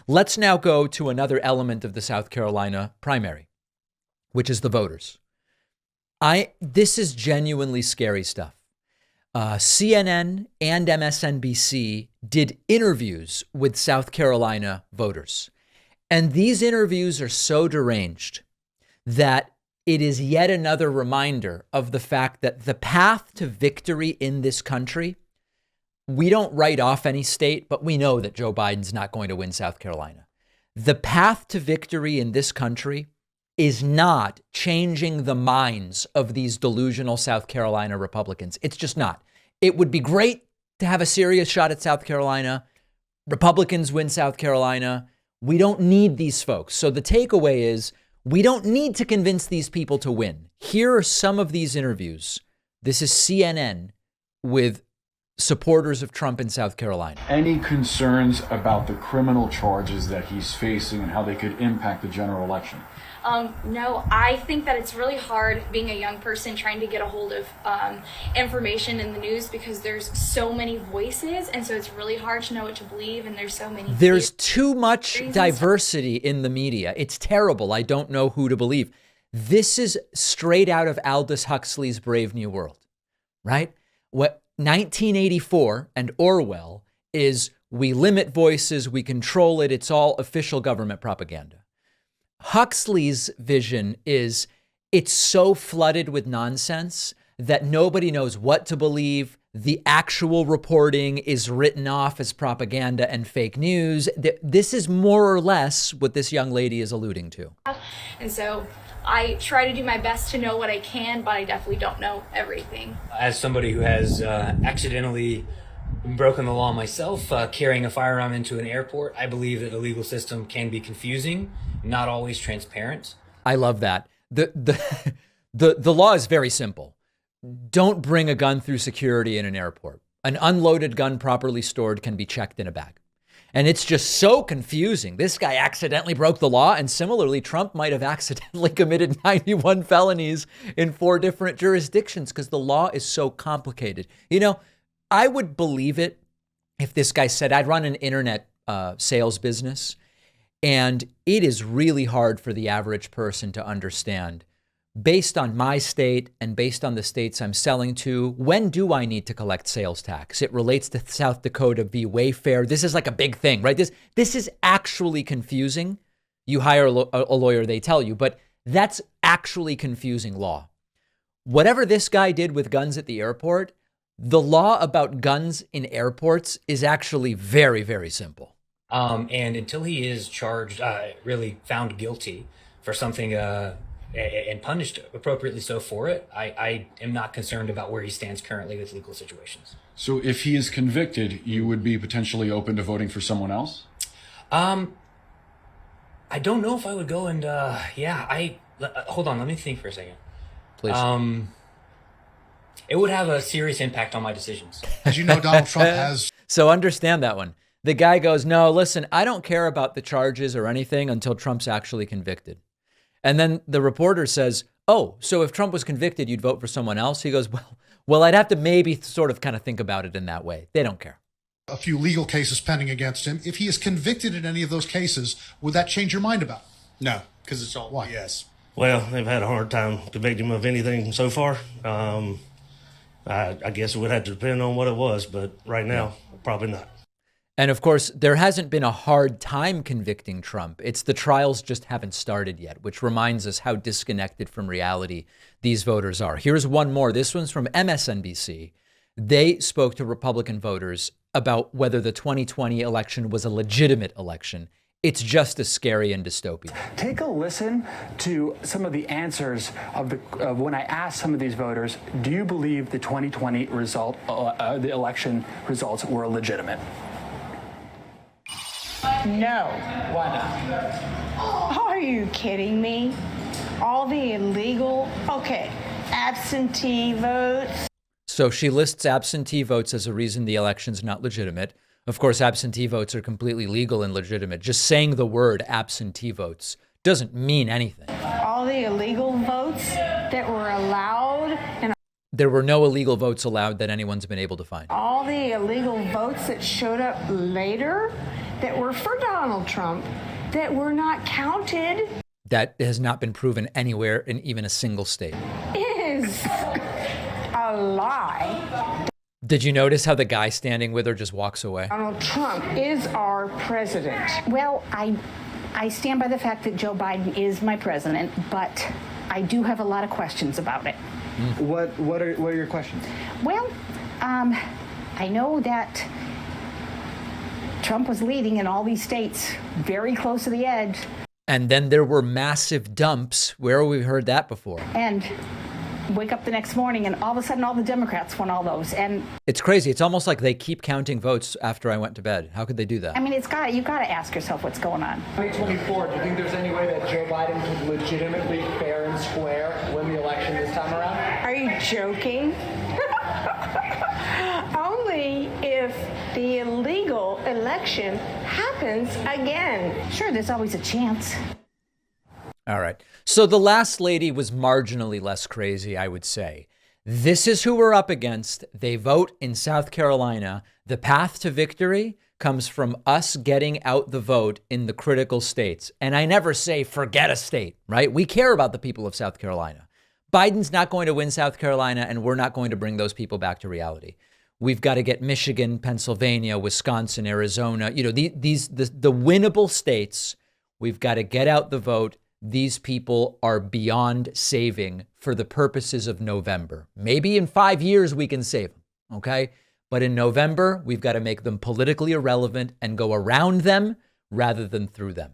Let's now go to another element of the South Carolina primary, which is the voters. This is genuinely scary stuff. CNN and MSNBC did interviews with South Carolina voters. And these interviews are so deranged that it is yet another reminder of the fact that the path to victory in this country, we don't write off any state, but we know that Joe Biden's not going to win South Carolina. The path to victory in this country is not changing the minds of these delusional South Carolina Republicans. It's just not. It would be great to have a serious shot at South Carolina. Republicans win South Carolina. We don't need these folks. So the takeaway is we don't need to convince these people to win. Here are some of these interviews. This is CNN with supporters of Trump in South Carolina. Any concerns about the criminal charges that he's facing and how they could impact the general election? No, I think that it's really hard being a young person trying to get a hold of information in the news because there's so many voices, and so it's really hard to know what to believe, and there's too much diversity in the media. It's terrible. I don't know who to believe. This is straight out of Aldous Huxley's Brave New World, right? What 1984 and Orwell is, we limit voices, we control it, it's all official government propaganda. Huxley's vision is it's so flooded with nonsense that nobody knows what to believe. The actual reporting is written off as propaganda and fake news. This is more or less what this young lady is alluding to. And so I try to do my best to know what I can, but I definitely don't know everything. As somebody who has accidentally broken the law myself, carrying a firearm into an airport, I believe that the legal system can be confusing, not always transparent. I love that. The law is very simple. Don't bring a gun through security in an airport. An unloaded gun properly stored can be checked in a bag. And it's just so confusing. This guy accidentally broke the law. And similarly, Trump might have accidentally committed 91 felonies in 4 different jurisdictions because the law is so complicated. You know, I would believe it if this guy said, I'd run an internet sales business, and it is really hard for the average person to understand, based on my state and based on the states I'm selling to, when do I need to collect sales tax? It relates to South Dakota v. Wayfair. This is like a big thing, right? This is actually confusing. You hire a lawyer, they tell you, but that's actually confusing law. Whatever this guy did with guns at the airport, the law about guns in airports is actually very, very simple. And until he is charged, really found guilty for something and punished appropriately so for it, I am not concerned about where he stands currently with legal situations. So if he is convicted, you would be potentially open to voting for someone else? I don't know if I would go and, hold on, let me think for a second. Please. It would have a serious impact on my decisions. As you know, Donald Trump has... So understand that one. The guy goes, no, listen, I don't care about the charges or anything until Trump's actually convicted. And then the reporter says, oh, so if Trump was convicted, you'd vote for someone else? He goes, well, I'd have to maybe sort of kind of think about it in that way. They don't care. A few legal cases pending against him. If he is convicted in any of those cases, would that change your mind about it? No, because it's all Why? yes. Well, they've had a hard time convicting him of anything so far. I guess it would have to depend on what it was, but right now, probably not. And of course, there hasn't been a hard time convicting Trump. It's the trials just haven't started yet, which reminds us how disconnected from reality these voters are. Here's one more. This one's from MSNBC. They spoke to Republican voters about whether the 2020 election was a legitimate election. It's just as scary and dystopian. Take a listen to some of the answers of when I asked some of these voters, do you believe the 2020 the election results were legitimate? No. Why not? Are you kidding me? All the illegal, absentee votes. So she lists absentee votes as a reason the election's not legitimate. Of course, absentee votes are completely legal and legitimate. Just saying the word absentee votes doesn't mean anything. All the illegal votes that were allowed. And there were no illegal votes allowed that anyone's been able to find. all the illegal votes that showed up later that were for Donald Trump that were not counted That has not been proven anywhere in even a single state. is a lie. Did you notice how the guy standing with her just walks away? Donald Trump is our president. Well, I stand by the fact that Joe Biden is my president, but I do have a lot of questions about it. What are your questions? Well, I know that Trump was leading in all these states very close to the edge. And then there were massive dumps. Where have we heard that before? And wake up the next morning and all of a sudden all the Democrats won all those. And It's crazy. It's almost like they keep counting votes after I went to bed. How could they do that? I mean, you've got to ask yourself what's going on. 2024, do you think there's any way that Joe Biden could legitimately, fair and square win the election this time around? Are you joking? Only if the illegal election happens again. Sure, there's always a chance. All right. So the last lady was marginally less crazy, I would say. This is who we're up against. They vote in South Carolina. The path to victory comes from us getting out the vote in the critical states. And I never say forget a state, right? We care about the people of South Carolina. Biden's not going to win South Carolina, and we're not going to bring those people back to reality. We've got to get Michigan, Pennsylvania, Wisconsin, Arizona, the winnable states. We've got to get out the vote. These people are beyond saving for the purposes of November. Maybe in 5 years we can save them, okay? But in November, we've got to make them politically irrelevant and go around them rather than through them.